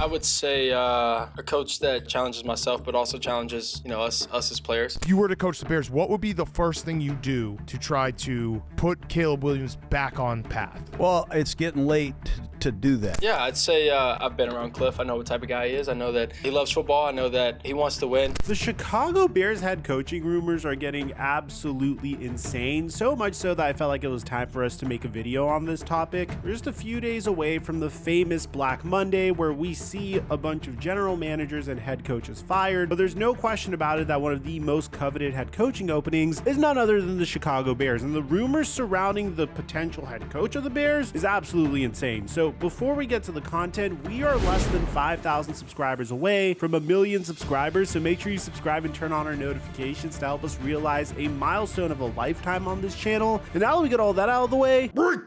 I would say a coach that challenges myself, but also challenges, us as players. If you were to coach the Bears, what would be the first thing you do to try to put Caleb Williams back on path? Well, it's getting late to do that. Yeah, I'd say I've been around Cliff. I know what type of guy he is. I know that he loves football. I know that he wants to win. The Chicago Bears head coaching rumors are getting absolutely insane, so much so that I felt like it was time for us to make a video on this topic. We're just a few days away from the famous Black Monday, where we see a bunch of general managers and head coaches fired, but there's no question about it that one of the most coveted head coaching openings is none other than the Chicago Bears, and the rumors surrounding the potential head coach of the Bears is absolutely insane. So before we get to the content, we are less than 5,000 subscribers away from 1 million subscribers, so make sure you subscribe and turn on our notifications to help us realize a milestone of a lifetime on this channel. And now that we get all that out of the way, break!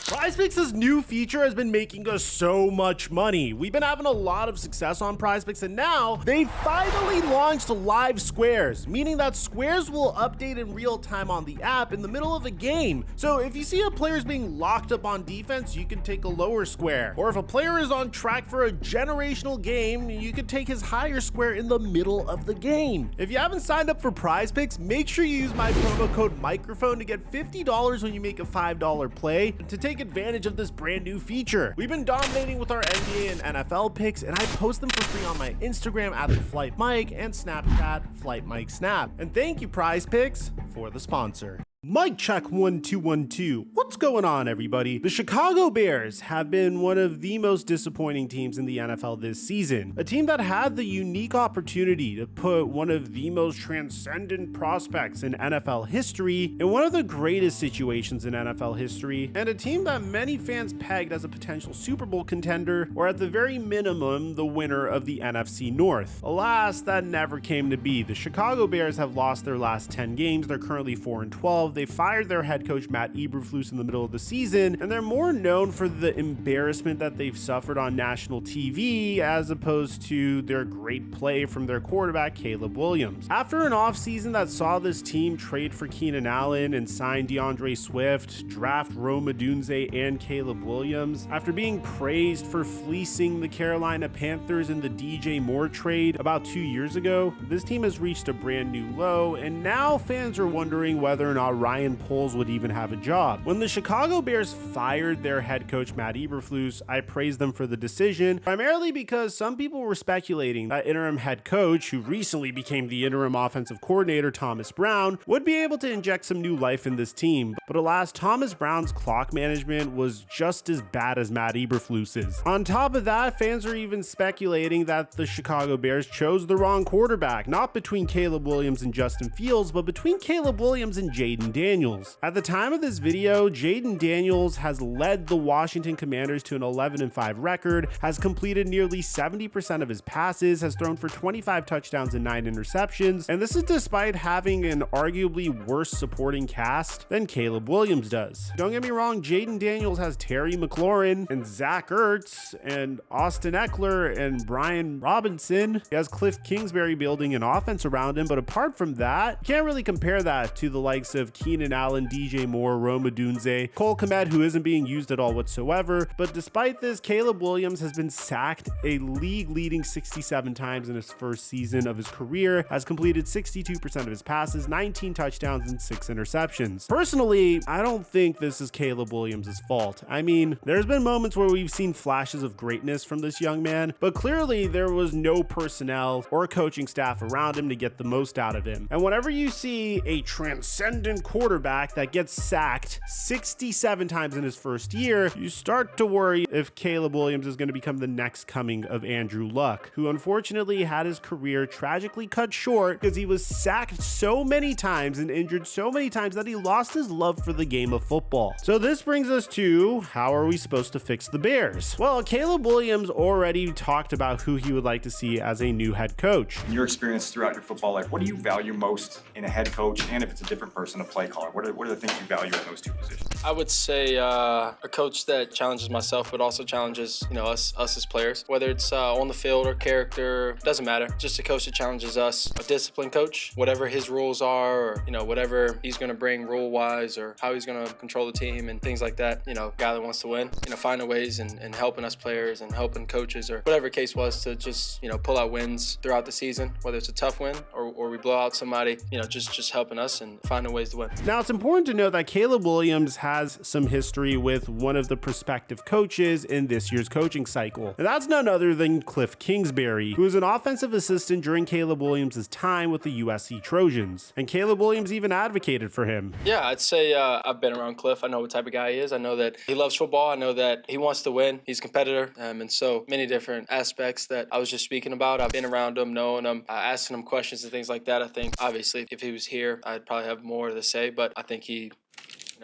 PrizePicks' new feature has been making us so much money. We've been having a lot of success on PrizePicks, and now they finally launched live squares, meaning that squares will update in real time on the app in the middle of a game. So if you see a player is being locked up on defense, you can take a lower square. Or if a player is on track for a generational game, you can take his higher square in the middle of the game. If you haven't signed up for PrizePicks, make sure you use my promo code Mikerophone to get $50 when you make a $5 play to take advantage of this brand new feature. We've been dominating with our NBA and NFL picks, and I post them for free on my Instagram at @FlightMike and Snapchat FlightMikeSnap. And thank you, PrizePicks, for the sponsor. Mic check 1 2 1 2. What's going on, everybody? The Chicago Bears have been one of the most disappointing teams in the NFL this season. A team that had the unique opportunity to put one of the most transcendent prospects in NFL history in one of the greatest situations in NFL history, and a team that many fans pegged as a potential Super Bowl contender, or at the very minimum, the winner of the NFC North. Alas, that never came to be. The Chicago Bears have lost their last 10 games. They're currently 4-12. They fired their head coach Matt Eberflus in the middle of the season, and they're more known for the embarrassment that they've suffered on national TV as opposed to their great play from their quarterback Caleb Williams. After an offseason that saw this team trade for Keenan Allen and sign DeAndre Swift, draft Rome Odunze and Caleb Williams, after being praised for fleecing the Carolina Panthers in the DJ Moore trade about 2 years ago, this team has reached a brand new low, and now fans are wondering whether or not Ryan Poles would even have a job. When the Chicago Bears fired their head coach Matt Eberflus, I praised them for the decision, primarily because some people were speculating that interim head coach, who recently became the interim offensive coordinator Thomas Brown, would be able to inject some new life in this team. But alas, Thomas Brown's clock management was just as bad as Matt Eberflus's. On top of that, fans are even speculating that the Chicago Bears chose the wrong quarterback, not between Caleb Williams and Justin Fields, but between Caleb Williams and Jaden Daniels. At the time of this video, Jaden Daniels has led the Washington Commanders to an 11-5 record, has completed nearly 70% of his passes, has thrown for 25 touchdowns and 9 interceptions, and this is despite having an arguably worse supporting cast than Caleb Williams does. Don't get me wrong, Jaden Daniels has Terry McLaurin and Zach Ertz and Austin Eckler and Brian Robinson. He has Cliff Kingsbury building an offense around him, but apart from that, you can't really compare that to the likes of Keenan Allen, DJ Moore, Rome Odunze, Cole Kmet, who isn't being used at all whatsoever. But despite this, Caleb Williams has been sacked a league-leading 67 times in his first season of his career, has completed 62% of his passes, 19 touchdowns, and 6 interceptions. Personally, I don't think this is Caleb Williams' fault. I mean, there's been moments where we've seen flashes of greatness from this young man, but clearly there was no personnel or coaching staff around him to get the most out of him. And whenever you see a transcendent quarterback that gets sacked 67 times in his first year, you start to worry if Caleb Williams is going to become the next coming of Andrew Luck, who unfortunately had his career tragically cut short because he was sacked so many times and injured so many times that he lost his love for the game of football. So this brings us to, how are we supposed to fix the Bears? Well, Caleb Williams already talked about who he would like to see as a new head coach. In your experience throughout your football life, what do you value most in a head coach, and if it's a different person, a play caller? What are the things you value in those two positions? I would say a coach that challenges myself, but also challenges us as players. Whether it's on the field or character, doesn't matter. Just a coach that challenges us. A disciplined coach, whatever his rules are, or whatever he's going to bring rule-wise, or how he's going to control the team and things like that. Guy that wants to win. Finding ways and helping us players and helping coaches or whatever case was to just pull out wins throughout the season. Whether it's a tough win or we blow out somebody, just helping us and finding ways to win. Now, it's important to note that Caleb Williams has some history with one of the prospective coaches in this year's coaching cycle. And that's none other than Cliff Kingsbury, who was an offensive assistant during Caleb Williams' time with the USC Trojans. And Caleb Williams even advocated for him. Yeah, I'd say I've been around Cliff. I know what type of guy he is. I know that he loves football. I know that he wants to win. He's a competitor. And so many different aspects that I was just speaking about. I've been around him, knowing him, asking him questions and things like that. I think, obviously, if he was here, I'd probably have more to say, but I think he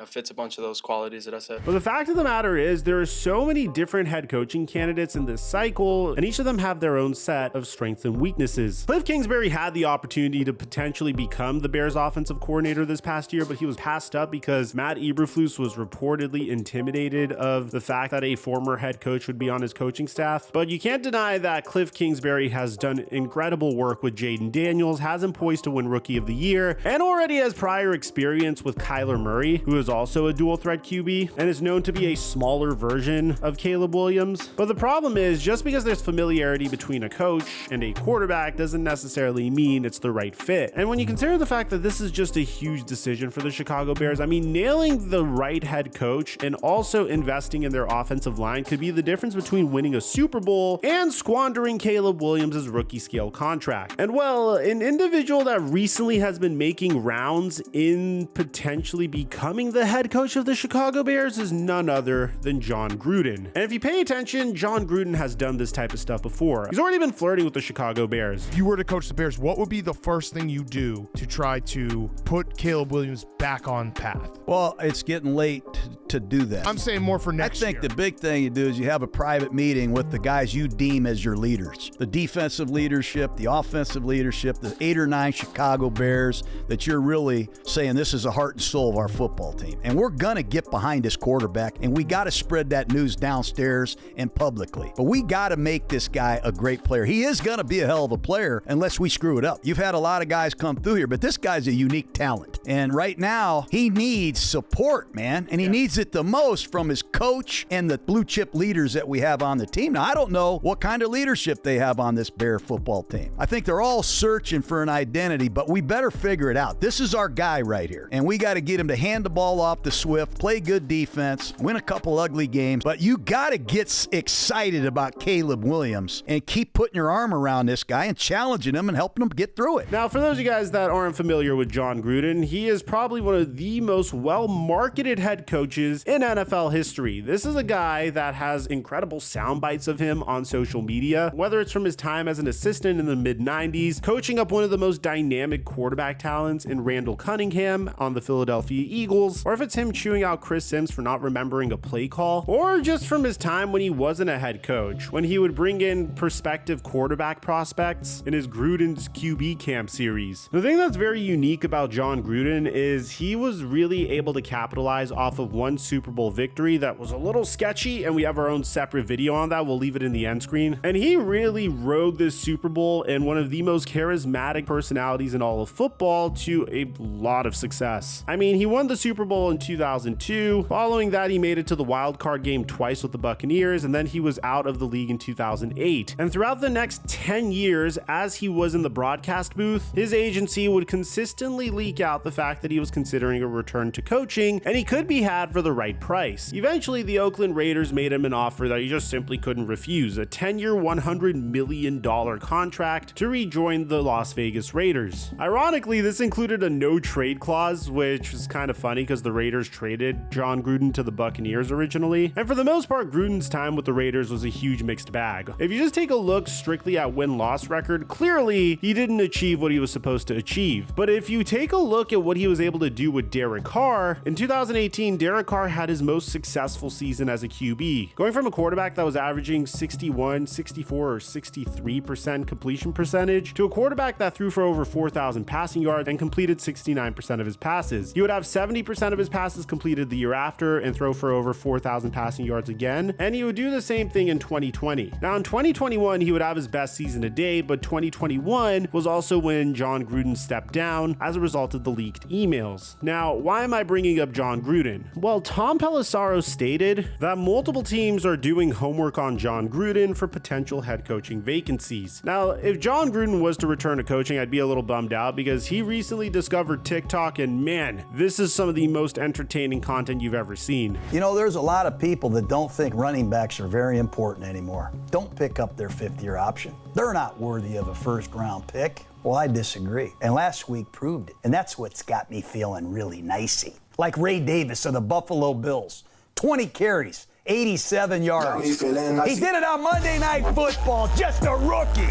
fits a bunch of those qualities that I said. But the fact of the matter is, there are so many different head coaching candidates in this cycle, and each of them have their own set of strengths and weaknesses. Cliff Kingsbury had the opportunity to potentially become the Bears offensive coordinator this past year, but he was passed up because Matt Eberflus was reportedly intimidated of the fact that a former head coach would be on his coaching staff. But you can't deny that Cliff Kingsbury has done incredible work with Jaden Daniels, has him poised to win Rookie of the Year, and already has prior experience with Kyler Murray, who is also a dual threat QB and is known to be a smaller version of Caleb Williams. But the problem is, just because there's familiarity between a coach and a quarterback doesn't necessarily mean it's the right fit. And when you consider the fact that this is just a huge decision for the Chicago Bears, I mean, nailing the right head coach and also investing in their offensive line could be the difference between winning a Super Bowl and squandering Caleb Williams' rookie scale contract. And well, an individual that recently has been making rounds in potentially becoming the head coach of the Chicago Bears is none other than Jon Gruden. And if you pay attention, Jon Gruden has done this type of stuff before. He's already been flirting with the Chicago Bears. If you were to coach the Bears, what would be the first thing you do to try to put Caleb Williams back on path? Well, it's getting late to do that. I'm saying more for next year. I think the big thing you do is you have a private meeting with the guys you deem as your leaders. The defensive leadership, the offensive leadership, the 8 or 9 Chicago Bears that you're really saying this is the heart and soul of our football team. And we're going to get behind this quarterback, and we got to spread that news downstairs and publicly. But we got to make this guy a great player. He is going to be a hell of a player unless we screw it up. You've had a lot of guys come through here, but this guy's a unique talent. And right now, he needs support, man. And he needs it the most from his coach and the blue chip leaders that we have on the team. Now, I don't know what kind of leadership they have on this Bear football team. I think they're all searching for an identity, but we better figure it out. This is our guy right here. And we got to get him to hand the ball off to Swift, play good defense, win a couple ugly games. But you got to get excited about Caleb Williams and keep putting your arm around this guy and challenging him and helping him get through it. Now, for those of you guys that aren't familiar with Jon Gruden, he is probably one of the most well-marketed head coaches in NFL history. This is a guy that has incredible sound bites of him on social media, whether it's from his time as an assistant in the mid-90s, coaching up one of the most dynamic quarterback talents in Randall Cunningham on the Philadelphia Eagles, or if it's him chewing out Chris Sims for not remembering a play call, or just from his time when he wasn't a head coach, when he would bring in prospective quarterback prospects in his Gruden's QB Camp series. The thing that's very unique about Jon Gruden is he was really able to capitalize off of one Super Bowl victory that was a little sketchy, and we have our own separate video on that. We'll leave it in the end screen. And he really rode this Super Bowl and one of the most charismatic personalities in all of football to a lot of success. I mean, he won the Super Bowl in 2002. Following that, he made it to the wild card game twice with the Buccaneers, and then he was out of the league in 2008. And throughout the next 10 years, as he was in the broadcast booth, his agency would consistently leak out the fact that he was considering a return to coaching, and he could be had for the right price. Eventually, the Oakland Raiders made him an offer that he just simply couldn't refuse, a 10-year, $100 million contract to rejoin the Las Vegas Raiders. Ironically, this included a no-trade clause, which is kind of funny because the Raiders traded Jon Gruden to the Buccaneers originally. And for the most part, Gruden's time with the Raiders was a huge mixed bag. If you just take a look strictly at win-loss record, clearly he didn't achieve what he was supposed to achieve. But if you take a look at what he was able to do with Derek Carr, in 2018, Derek Carr had his most successful season as a QB, going from a quarterback that was averaging 61, 64, or 63% completion percentage to a quarterback that threw for over 4,000 passing yards and completed 69% of his passes. He would have 70% of his passes completed the year after and throw for over 4,000 passing yards again, and he would do the same thing in 2020. Now in 2021, he would have his best season to date, but 2021 was also when Jon Gruden stepped down as a result of the leaked emails. Now, why am I bringing up Jon Gruden? Well, Tom Pelissero stated that multiple teams are doing homework on Jon Gruden for potential head coaching vacancies. Now, if Jon Gruden was to return to coaching, I'd be a little bummed out because he recently discovered TikTok, and man, this is some of the most entertaining content you've ever seen. You know, there's a lot of people that don't think running backs are very important anymore. Don't pick up their fifth-year option. They're not worthy of a first-round pick. Well, I disagree. And last week proved it. And that's what's got me feeling really nicey. Like Ray Davis of the Buffalo Bills. 20 carries, 87 yards. He did it on Monday Night Football, just a rookie.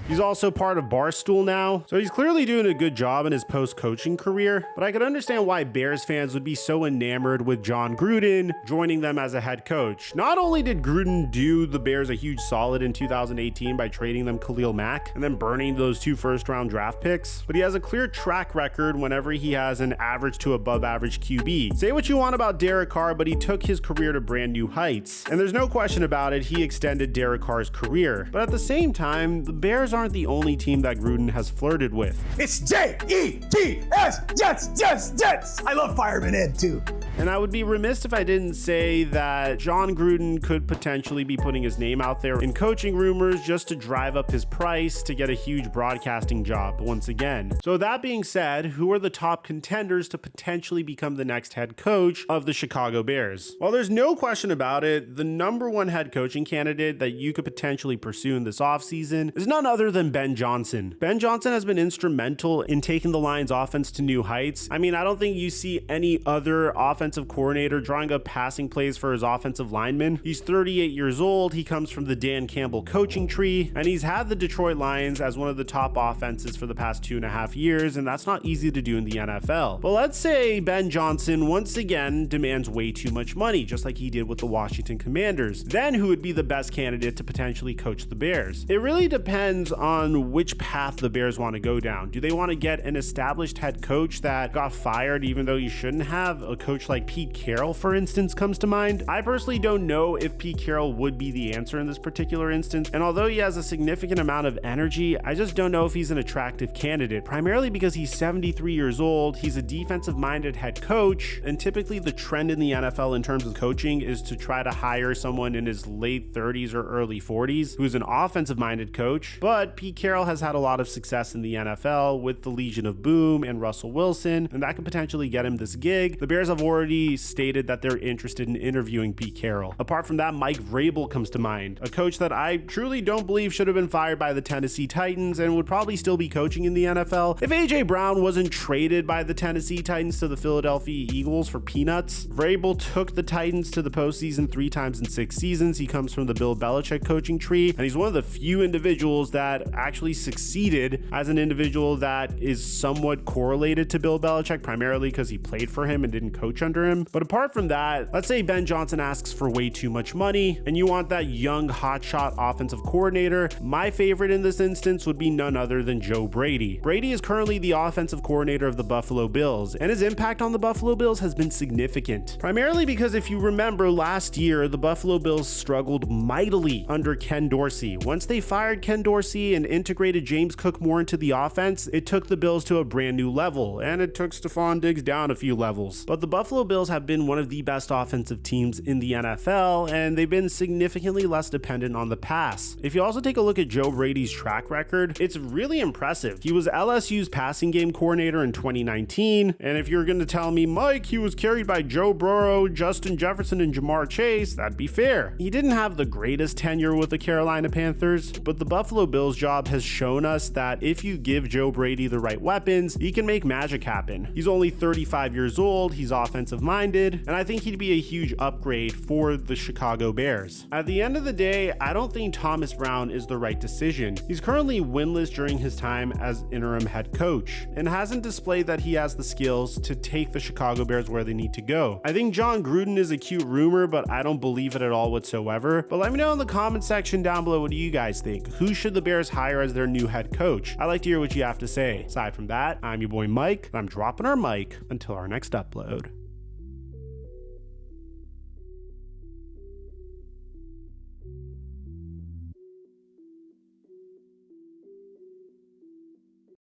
He's also part of Barstool now, so he's clearly doing a good job in his post-coaching career, but I could understand why Bears fans would be so enamored with Jon Gruden joining them as a head coach. Not only did Gruden do the Bears a huge solid in 2018 by trading them Khalil Mack and then burning those 2 first-round draft picks, but he has a clear track record whenever he has an average to above average QB. Say what you want about Derek Carr, but he took his career to brand new heights, and there's no question about it, he extended Derek Carr's career. But at the same time, the Bears aren't the only team that Gruden has flirted with. It's J-E-T-S, Jets. I love Fireman Ed too. And I would be remiss if I didn't say that Jon Gruden could potentially be putting his name out there in coaching rumors just to drive up his price to get a huge broadcasting job once again. So that being said, who are the top contenders to potentially become the next head coach of the Chicago Bears? Well, there's no question about it, the number one head coaching candidate that you could potentially pursue in this offseason is none other than Ben Johnson. Ben Johnson has been instrumental in taking the Lions offense to new heights. I mean, I don't think you see any other offensive coordinator drawing up passing plays for his offensive linemen. He's 38 years old. He comes from the Dan Campbell coaching tree, and he's had the Detroit Lions as one of the top offenses for the past 2.5 years, and that's not easy to do in the NFL. But let's say Ben Johnson once again demands way too much money, just like he did with the Washington Commanders. Then who would be the best candidate to potentially coach the Bears? It really depends on which path the Bears want to go down. Do they want to get an established head coach that got fired even though you shouldn't have? A coach like Pete Carroll, for instance, comes to mind. I personally don't know if Pete Carroll would be the answer in this particular instance, and although he has a significant amount of energy, I just don't know if he's an attractive candidate, primarily because he's 73 years old, he's a defensive-minded head coach, and typically the trend in the NFL in terms of coaching is to try to hire someone in his late 30s or early 40s who's an offensive-minded coach, but Pete Carroll has had a lot of success in the NFL with the Legion of Boom and Russell Wilson, and that could potentially get him this gig. The Bears have already stated that they're interested in interviewing Pete Carroll. Apart from that, Mike Vrabel comes to mind, a coach that I truly don't believe should have been fired by the Tennessee Titans and would probably still be coaching in the NFL if A.J. Brown wasn't traded by the Tennessee Titans to the Philadelphia Eagles for peanuts. Vrabel took the Titans to the postseason 3 times in 6 seasons. He comes from the Bill Belichick coaching tree, and he's one of the few individuals that actually succeeded as an individual that is somewhat correlated to Bill Belichick, primarily because he played for him and didn't coach under him. But apart from that, let's say Ben Johnson asks for way too much money and you want that young hotshot offensive coordinator. My favorite in this instance would be none other than Joe Brady. Brady is currently the offensive coordinator of the Buffalo Bills, and his impact on the Buffalo Bills has been significant, primarily because if you remember last year, the Buffalo Bills struggled mightily under Ken Dorsey. Once they fired Ken Dorsey and integrated James Cook more into the offense, it took the Bills to a brand new level, and it took Stephon Diggs down a few levels. But the Buffalo Bills have been one of the best offensive teams in the NFL, and they've been significantly less dependent on the pass. If you also take a look at Joe Brady's track record, it's really impressive. He was LSU's passing game coordinator in 2019, and if you're going to tell me, Mike, he was carried by Joe Burrow, Justin Jefferson, and Jamar Chase, that'd be fair. He didn't have the greatest tenure with the Carolina Panthers, but the Buffalo Bills job has shown us that if you give Joe Brady the right weapons, he can make magic happen. He's only 35 years old, he's offensive offensive minded, and I think he'd be a huge upgrade for the Chicago Bears. At the end of the day, I don't think Thomas Brown is the right decision. He's currently winless during his time as interim head coach and hasn't displayed that he has the skills to take the Chicago Bears where they need to go. I think John Gruden is a cute rumor, but I don't believe it at all whatsoever. But let me know in the comment section down below, what do you guys think? Who should the Bears hire as their new head coach? I'd like to hear what you have to say. Aside from that, I'm your boy Mike, and I'm dropping our mic until our next upload.